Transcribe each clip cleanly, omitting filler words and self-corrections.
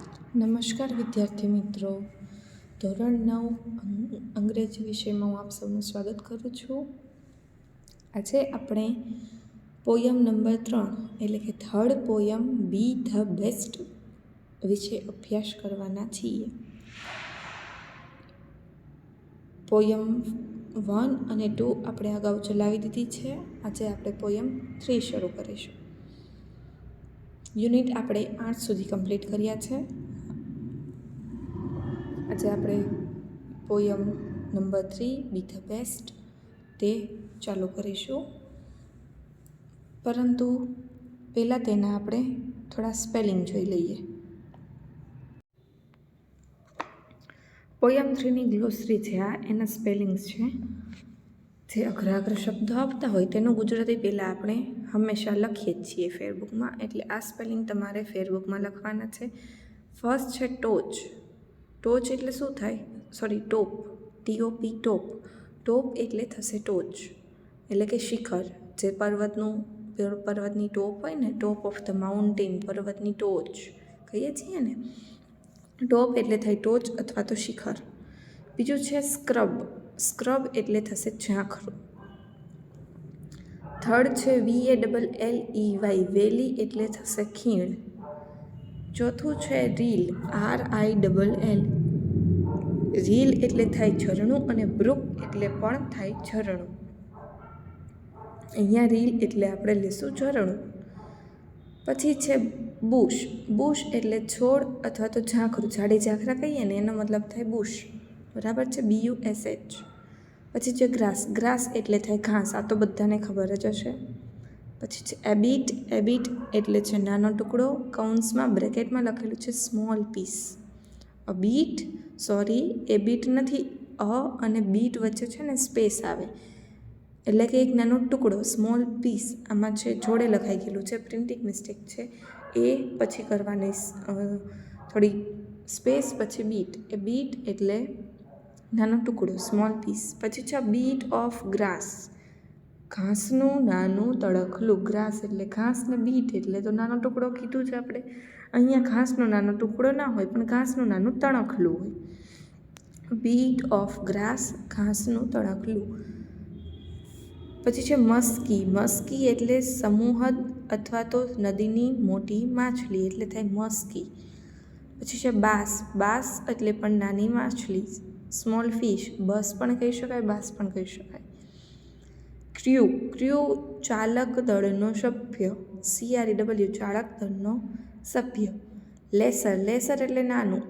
નમસ્કાર વિદ્યાર્થી મિત્રો, ધોરણ 9 અંગ્રેજી વિષયમાં હું આપ સૌનું સ્વાગત કરું છું. આજે આપણે પોયમ નંબર 3 એટલે કે third poem B the best વિશે અભ્યાસ કરવાના છીએ. પોયમ 1 અને 2 આપણે અગાઉ ચલાવી દીધી છે. આજે આપણે પોયમ 3 શરૂ કરીશું. યુનિટ આપણે 8 સુધી કમ્પ્લીટ કર્યા છે. આજે આપણે poem number 3 B the best તે ચાલુ કરીશું, પરંતુ પહેલાં તેના આપણે થોડા સ્પેલિંગ જોઈ લઈએ. પોયમ 3ની ગ્લોસરી છે, આ એના સ્પેલિંગ્સ છે. જે અઘરા શબ્દો આવતા હોય તેનું ગુજરાતી પહેલાં આપણે હંમેશા લખીએ જ છીએ ફેરબુકમાં, એટલે આ સ્પેલિંગ તમારે ફેરબુકમાં લખવાના છે. ફર્સ્ટ છે ટોચ. ટોચ એટલે શું થાય? ટોપ, TOP, ટોપ. ટોપ એટલે થશે ટોચ, એટલે કે શિખર. જે પર્વતની ટોપ હોય ને, ટોપ ઓફ ધ માઉન્ટેન, પર્વતની ટોચ કહીએ છીએ ને, ટોપ એટલે થાય ટોચ અથવા તો શિખર. બીજું છે સ્ક્રબ. સ્ક્રબ એટલે થશે ઝાંખરું. થર્ડ છે VALLEY. વેલી એટલે થશે ખીણ. ચોથું છે રીલ. RILL. રીલ એટલે થાય ઝરણું અને બ્રુક એટલે પણ થાય ઝરણું. અહીંયા રીલ એટલે આપણે લેશું ઝરણું. પછી છે બુશ. બુશ એટલે છોડ અથવા તો ઝાંખરું, ઝાડી ઝાંખરા કહીએ ને એનો મતલબ થાય બુશ, બરાબર છે, BUSH. પછી છે ગ્રાસ. ગ્રાસ એટલે થાય ઘાસ, આ તો બધાને ખબર જ હશે. પછી છે એબિટ. એબિટ એટલે છે નાનો ટુકડો, કૌંસમાં બ્રેકેટમાં લખેલું છે સ્મોલ પીસ. એબિટ નથી, અને બીટ વચ્ચે છે ને સ્પેસ આવે, એટલે કે એક નાનો ટુકડો, સ્મોલ પીસ. આમાં છે જોડે લખાઈ ગયેલું છે, પ્રિન્ટિંગ મિસ્ટેક છે. એ પછી કરવાની થોડી સ્પેસ, પછી બીટ. એ બીટ એટલે નાનો ટુકડો, સ્મોલ પીસ. પછી છે બીટ ઓફ ગ્રાસ. ઘાસનું નાનું તણખલું. ગ્રાસ એટલે ઘાસ ને બીટ એટલે તો નાનો ટુકડો કીધું છે આપણે. અહીંયા ઘાસનો નાનો ટુકડો ના હોય, પણ ઘાસનું નાનું તણખલું હોય. બીટ ઓફ ગ્રાસ, ઘાસનું તણખલું. પછી છે મસ્કી. મસ્કી એટલે સમૂહદ અથવા તો નદીની મોટી માછલી, એટલે થાય મસ્કી. પછી છે બાસ. બાસ એટલે પણ નાની માછલી, સ્મોલ ફિશ. બસ પણ કહી શકાય, બાસ પણ કહી શકાય. ક્ર્યુ. ક્ર્યુ ચાલક દળનો સભ્ય, CREW, ચાલક દળનો સભ્ય. લેસર. લેસર એટલે નાનું.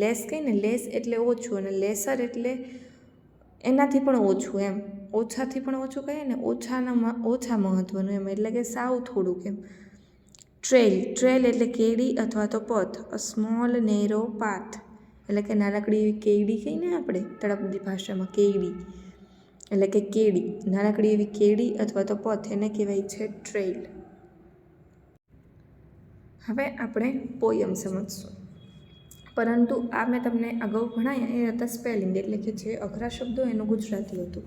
લેસ કહીને, લેસ એટલે ઓછું, અને લેસર એટલે એનાથી પણ ઓછું, એમ ઓછાથી પણ ઓછું કહીએ ને, ઓછા મહત્વનું એમ, એટલે કે સાવ થોડુંક એમ. ટ્રેલ. ટ્રેલ એટલે કેડી અથવા તો પથ. અ સ્મોલ નેરો પાથ, એટલે કે નાનકડી એવી કેડી કહીને આપણે તળપદી ભાષામાં, કેડી એટલે કે કેડી. નાનકડી એવી કેડી અથવા તો પથ, એને કહેવાય છે ટ્રેલ. હવે આપણે પોયમ સમજશું, પરંતુ આ મેં તમને અગાઉ ભણાયા એ હતા સ્પેલિંગ, એટલે કે જે અઘરા શબ્દો એનું ગુજરાતી હતું.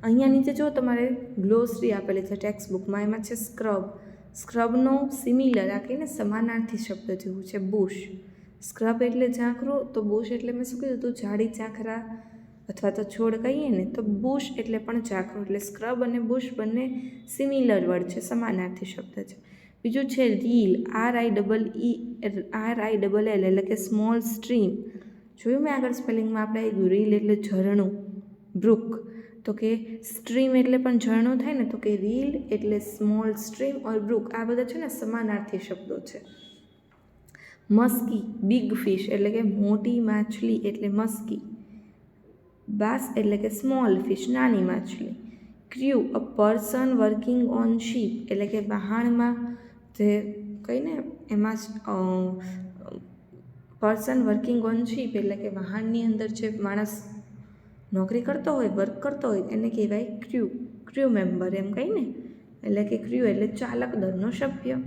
અહીંયા નીચે જો તમારે ગ્લોસરી આપેલી છે ટેક્સ્ટ બુકમાં, એમાં છે સ્ક્રબ. સ્ક્રબનો સિમિલર, આ કહીને સમાનાર્થી શબ્દ જેવું છે બુશ. સ્ક્રબ એટલે ઝાંખરું, તો બુશ એટલે મેં શું કીધું હતું, ઝાડી ઝાંખરા અથવા તો છોડ કહીએ ને, તો બુશ એટલે પણ ઝાંખરું. એટલે સ્ક્રબ અને બુશ બંને સિમિલર વર્ડ છે, સમાનાર્થી શબ્દ છે. બીજું છે રીલ. RILL એટલે કે સ્મોલ સ્ટ્રીમ. જોયું મેં આગળ સ્પેલિંગમાં આપણે આવ્યું, રીલ એટલે ઝરણું, બ્રુક. તો કે સ્ટ્રીમ એટલે પણ ઝરણું થાય ને, તો કે રીલ એટલે સ્મોલ સ્ટ્રીમ ઓર બ્રુક. આ બધા છે ને સમાનાર્થી શબ્દો છે. મસ્કી. બિગ ફિશ એટલે કે મોટી માછલી, એટલે મસ્કી. બાસ એટલે કે સ્મોલ ફિશ, નાની માછલી. Crew. A person working on ship, એટલે કે વહાણમાં જે કહીને એમાં પર્સન વર્કિંગ ઓન શીપ એટલે કે વહાણની અંદર જે માણસ નોકરી કરતો હોય, વર્ક કરતો હોય, એને કહેવાય ક્ર્યુ. ક્ર્યુ મેમ્બર એમ કહીને, એટલે કે ક્ર્યુ એટલે ચાલક દળનો સભ્ય.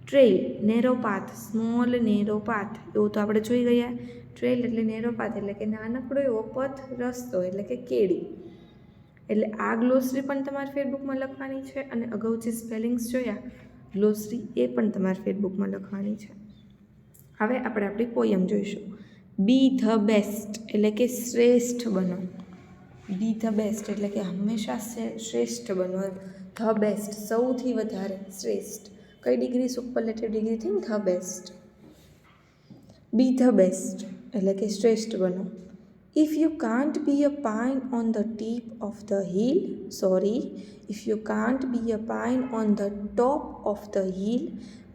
Trail. Narrow path. Small narrow path, એવું તો આપણે જોઈ ગયા. ટ્રેલ એટલે નેરો પાથ, એટલે કે નાનકડો એવો પથ, રસ્તો, એટલે કે કેડી. એટલે આ ગ્લોસરી પણ તમારે ફેરબુકમાં લખવાની છે, અને અગાઉ જે સ્પેલિંગ્સ જોયા ગ્લોસરી, એ પણ તમારે ફેરબુકમાં લખવાની છે. હવે આપણે આપણી પોયમ જોઈશું. બી ધ બેસ્ટ એટલે કે શ્રેષ્ઠ બનો. બી ધ બેસ્ટ એટલે કે હંમેશા શ્રેષ્ઠ બનો. ધ બેસ્ટ સૌથી વધારે શ્રેષ્ઠ. કઈ ડિગ્રી? સુપરલેટિવ ડિગ્રીથી the best. B the best એટલે કે શ્રેષ્ઠ બનો. If you can't be a pine on the tip of the hill, if you can't be a pine on the top of the hill,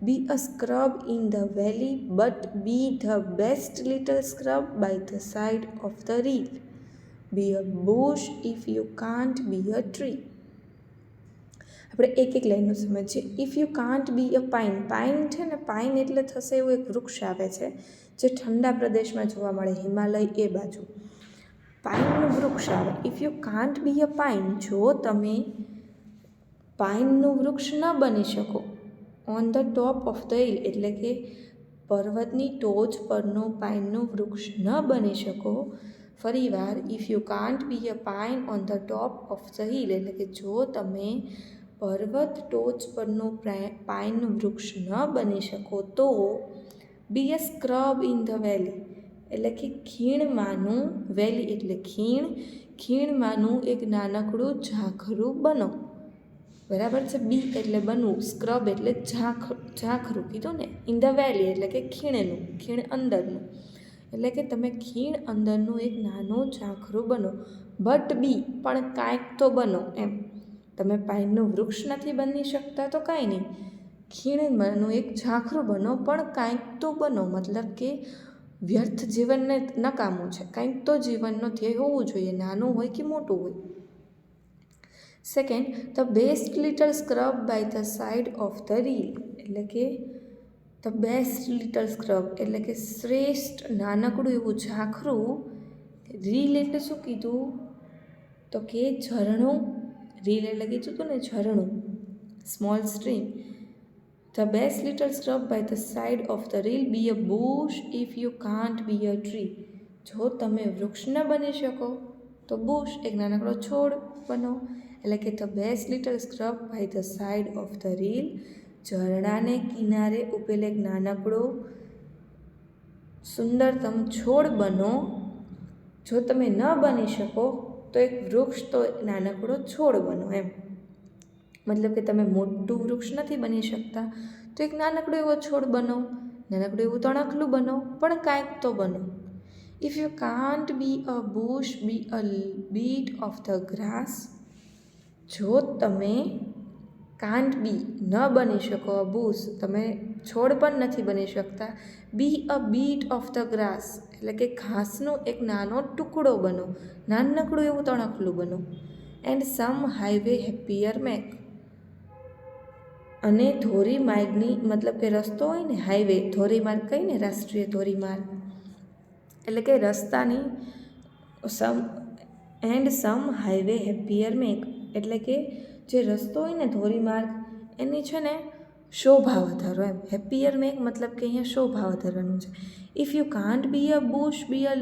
be a scrub in the valley, but be the best little scrub by the side of the reel. Be a bush if you can't be a tree. આપણે એક એક લાઈનનું સમજીએ. If you can't be a pine. Pine છે ને, pine એટલે થશે એવું એક વૃક્ષ આવે છે જે ઠંડા પ્રદેશમાં જોવા મળે, હિમાલય એ બાજુ પાઇનનું વૃક્ષ આવે. If you can't be a pine, જો તમે પાઇનનું વૃક્ષ ન બની શકો, on the top of the hill એટલે કે પર્વતની ટોચ પરનું પાઇનનું વૃક્ષ ન બની શકો. ફરીવાર, if you can't be a pine on the top of the hill એટલે કે જો તમે પર્વત ટોચ પરનું પાઇનનું વૃક્ષ ન બની શકો તો બી અ સ્ક્રબ ઇન ધ વેલી એટલે કે ખીણમાંનું, વેલી એટલે ખીણમાંનું એક નાનકડું ઝાખરું બનો. બરાબર છે? બી એટલે બનવું, સ્ક્રબ એટલે ઝાખરું કીધું ને. ઇન ધ વેલી એટલે કે ખીણ અંદરનું એટલે કે તમે ખીણ અંદરનું એક નાનું ઝાખરું બનો. બટ બી પણ કાંઈક તો બનો એમ. તમે પાઇનનું વૃક્ષ નથી બની શકતા તો કાંઈ નહીં, ખીણમાંનું એક ઝાખરું બનો, પણ કાંઈક તો બનો. મતલબ કે વ્યર્થ જીવનને નકામું છે, કાંઈક તો જીવનનો ધ્યેય હોવું જોઈએ, નાનું હોય કે મોટું હોય. Second, the best little scrub by the side of the rill એટલે કે ધ બેસ્ટ લિટલ સ્ક્રબ એટલે કે શ્રેષ્ઠ નાનકડું એવું ઝાખરું. રીલ એટલે શું કીધું? તો કે ઝરણું. રીલ એટલે કીધું હતું ને ઝરણું, small stream. The best little scrub by the side of the rill. Be a bush if you can't be a tree. જો તમે વૃક્ષ ન બની શકો તો બુશ એક નાનકડો છોડ બનો. એટલે કે the best little scrub by the side of the rill, ઝરણાને કિનારે ઉભેલ એક નાનકડો સુંદરતમ છોડ બનો. જો તમે ન બની શકો તો એક વૃક્ષ તો નાનકડો છોડ બનો એમ. મતલબ કે તમે મોટું વૃક્ષ નથી બની શકતા તો એક નાનકડો એવો છોડ બનો, નાનકડું એવું તણખલું બનો, પણ કાંઈક તો બનો. If you can't be a bush, be a bit of the grass. જો તમે કાન્ટ બી ન બની શકો, અ બુશ તમે છોડ પણ નથી બની શકતા, બી a bit of the grass એટલે કે ઘાસનો એક નાનો ટુકડો બનો, નાનકડું એવું તણખલું બનો. And sum highway happier make. અને ધોરીમાર્ગની, મતલબ કે રસ્તો હોય ને, હાઈવે, ધોરીમાર્ગ કહીને, રાષ્ટ્રીય ધોરીમાર્ગ એટલે કે રસ્તાની સમ હાઈવે હેપીયર મેક એટલે કે જે રસ્તો હોય ને ધોરીમાર્ગ એની છે ને શોભા વધારો એમ. હેપીયર મેક મતલબ કે અહીંયા શોભા વધારવાનું છે. If you can't be a bush, be a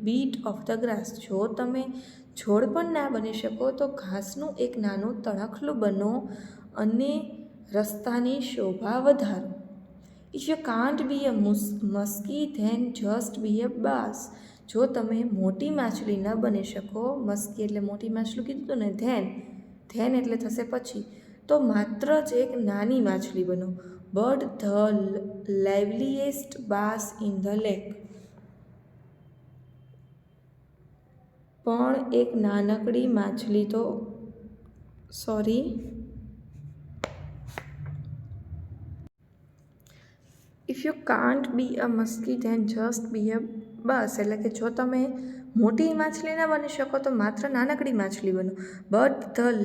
bit of the grass. જો તમે છોડ પણ ના બની શકો તો ઘાસનું એક નાનું તણખલું બનો અને રસ્તાની શોભા વધારો. If you can't be a muskie then just be a bass. જો તમે મોટી માછલી ન બની શકો, મસ્કી એટલે મોટી માછલી કીધું હતું ને, ધેન એટલે થશે પછી, તો માત્ર જ એક નાની માછલી બનો. But the liveliest bass in the lake. પણ એક નાનકડી માછલી તો if you can't be a muskie then just be a bass એટલે કે જો તમે મોટી માછલી ન બની શકો તો માત્ર નાનકડી માછલી બનો. But the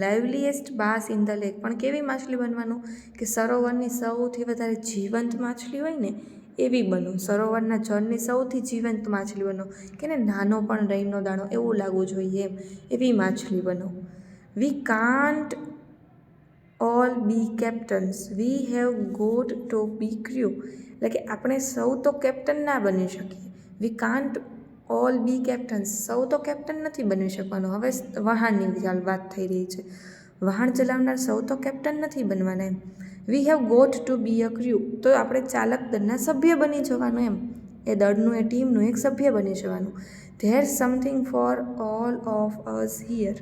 liveliest bass in the lake. પણ કેવી માછલી બનવાનું? કે સરોવરની સૌથી વધારે જીવંત માછલી હોય ને એવી બનો. સરોવરના જળની સૌથી જીવંત માછલી બનો કે ને નાનો પણ રહીનો દાણો એવું લાગવું જોઈએ એમ, એવી માછલી બનો. We can't all be captains, we have got to be crew. એટલે કે આપણે સૌ તો કેપ્ટન ના બની શકીએ. We can't all be captains, સૌ તો કેપ્ટન નથી બની શકવાનું. હવે વહાણની વાત થઈ રહી છે. વહાણ ચલાવનાર સૌ તો કેપ્ટન નથી બનવાના એમ. We have got to be a crew, તો આપણે ચાલક દળના સભ્ય બની જવાનું એમ, એ દળનું એ ટીમનું એક સભ્ય બની જવાનું. There something for all of us here,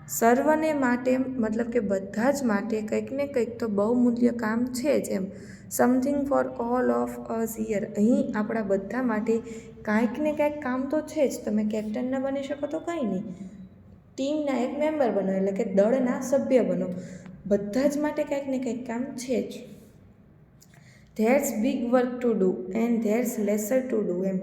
સર્વને માટે મતલબ કે બધા જ માટે કંઈક ને કંઈક તો બહુમૂલ્ય કામ છે જ એમ. Something for all of us here, અહીં આપણા બધા માટે કાંઈક ને કાંઈક કામ તો છે જ. તમે કેપ્ટન ન બની શકો તો કંઈ નહીં, ટીમના એક મેમ્બર બનો એટલે કે દળના સભ્ય બનો, બધા જ માટે કંઈક ને કંઈક કામ છે જ. There's big work to do and there's lesser to do એમ,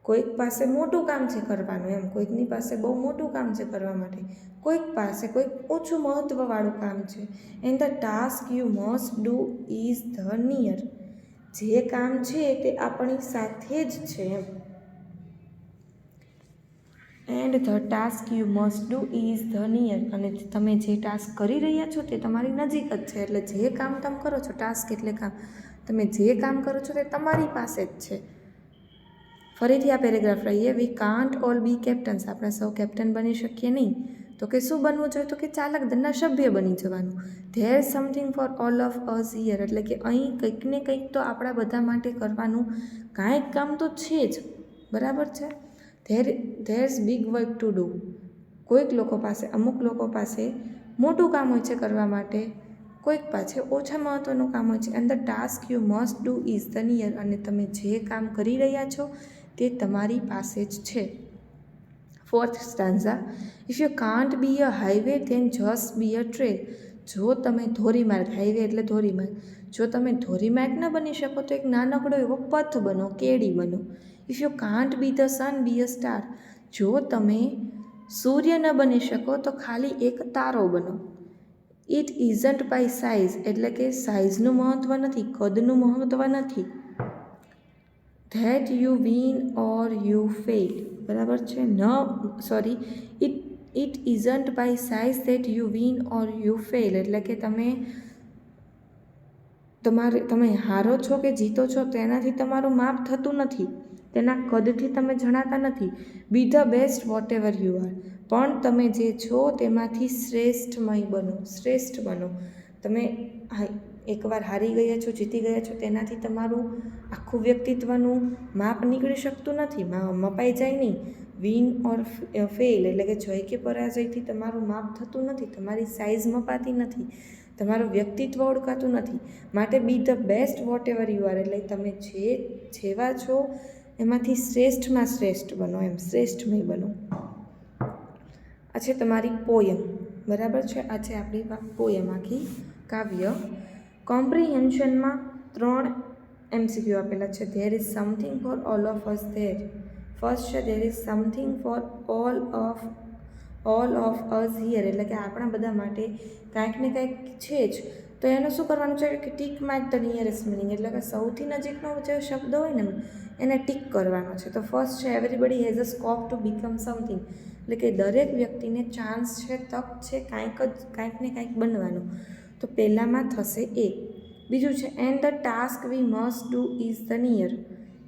કોઈક પાસે મોટું કામ છે કરવાનું એમ, કોઈકની પાસે બહુ મોટું કામ છે કરવા માટે, કોઈક પાસે કોઈક ઓછું મહત્ત્વવાળું કામ છે. And the task you must do is the near, જે કામ છે તે આપણી સાથે જ છે એમ. And the task you must do is the near, અને તમે જે ટાસ્ક કરી રહ્યા છો તે તમારી નજીક જ છે. એટલે જે કામ તમે કરો છો, ટાસ્ક એટલે કામ, તમે જે કામ કરો છો તે તમારી પાસે જ છે. ફરીથી આ પેરેગ્રાફ લઈએ. We can't all be captains, આપણે સૌ કેપ્ટન બની શકીએ નહીં, તો કે શું બનવું જોઈએ, તો કે ચાલક દળના સભ્ય બની જવાનું. There something for all of us here, એટલે કે અહીં કંઈક ને કંઈક તો આપણા બધા માટે કરવાનું કાંઈક કામ તો છે જ, બરાબર છે. Theirs big work to do, કોઈક લોકો પાસે, અમુક લોકો પાસે મોટું કામ હોય છે કરવા માટે, કોઈક પાસે ઓછા મહત્ત્વનું કામ હોય છે. And the task you must do is the near, અને તમે જે કામ કરી રહ્યા છો તે તમારી પાસે જ છે. Fourth stanza. If you can't be a highway then just be a trail, જો તમે ધોરીમાર્ગ, હાઈવે એટલે ધોરીમાર્ગ, જો તમે ધોરીમાર્ગ ન બની શકો તો એક નાનકડો એવો પથ બનો, કેડી બનો. If you can't be the sun be a star, જો તમે સૂર્ય ન બની શકો તો ખાલી એક તારો બનો. ઇટ ઇઝન્ટ બાય સાઇઝ, એટલે કે સાઇઝનું મહત્ત્વ નથી, કદનું મહત્ત્વ નથી. That you win or you fail, બરાબર છે. It isn't by size that you win or you fail, એટલે કે તમે હારો છો કે જીતો છો તેનાથી તમારું માપ થતું નથી, તેના કદથી તમે જણાતા નથી. Be the best whatever you are, પણ તમે જે છો તેમાંથી શ્રેષ્ઠમય બનો, શ્રેષ્ઠ બનો. તમે એકવાર હારી ગયા છો, જીતી ગયા છો, તેનાથી તમારું આખું વ્યક્તિત્વનું માપ નીકળી શકતું નથી, મપાઈ જાય નહીં. વિન ઓર ફેલ એટલે કે જય કે પરાજયથી તમારું માપ થતું નથી, તમારી સાઇઝ મપાતી નથી, તમારું વ્યક્તિત્વ ઓળખાતું નથી. માટે be the best whatever you are, એટલે તમે જેવા છો એમાંથી શ્રેષ્ઠમાં શ્રેષ્ઠ બનો એમ, શ્રેષ્ઠમય બનો. આ છે તમારી પોયમ, બરાબર છે. આ છે આપણી પોયમ, આખી કાવ્ય. કોમ્પ્રિહેન્શનમાં 3 MCQ આપેલા છે. There is something for all of us there. First છે there is something for all of us here, એટલે કે આપણા બધા માટે કાંઈક ને કાંઈક છે જ. તો એનું શું કરવાનું છે કે tick mark the nearest meaning, એટલે કે સૌથી નજીકનો જે શબ્દ હોય ને એને ટીક કરવાનો છે. તો ફર્સ્ટ છે everybody has a scope to become something, એટલે કે દરેક વ્યક્તિને ચાન્સ છે, તક છે કાંઈક ને કાંઈક બનવાનું. તો પહેલામાં થશે એ. બીજું છે and the task we must do is the near,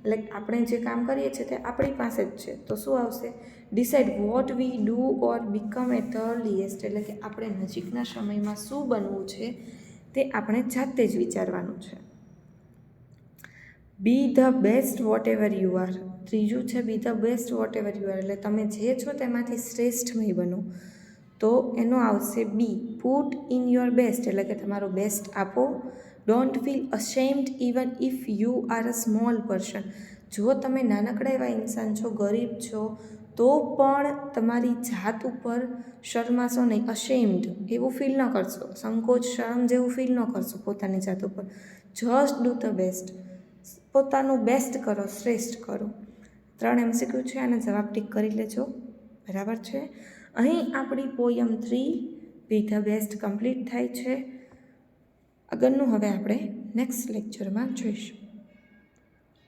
એટલે આપણે જે કામ કરીએ છીએ તે આપણી પાસે જ છે. તો શું આવશે? Decide what we do or become at the earliest, એટલે કે આપણે નજીકના સમયમાં શું બનવું છે તે આપણે જાતે જ વિચારવાનું છે. Be the best whatever you are. ત્રીજું છે be the best whatever you are, એટલે તમે જે છો તેમાંથી શ્રેષ્ઠમય બનો. તો એનો આવશે બી. પુટ ઇન યોર બેસ્ટ, એટલે કે તમારો બેસ્ટ આપો. Don't feel અશેમ્ડ even if you are a small person, જો તમે નાનકડા એવા ઇન્સાન છો, ગરીબ છો, તો પણ તમારી જાત ઉપર શરમાશો નહીં, અશેમ્ડ એવું ફીલ ન કરશો, સંકોચ શરમ જેવું ફીલ ન કરશો પોતાની જાત ઉપર. જસ્ટ ડુ ધ બેસ્ટ, પોતાનું બેસ્ટ કરો, શ્રેષ્ઠ કરો. 3 MCQ છે, અને જવાબ ટીક કરી લેજો, બરાબર છે. અહીં આપણી poem 3 B the best complete થાય છે. આગળનું હવે આપણે નેક્સ્ટ લેક્ચરમાં જોઈશું.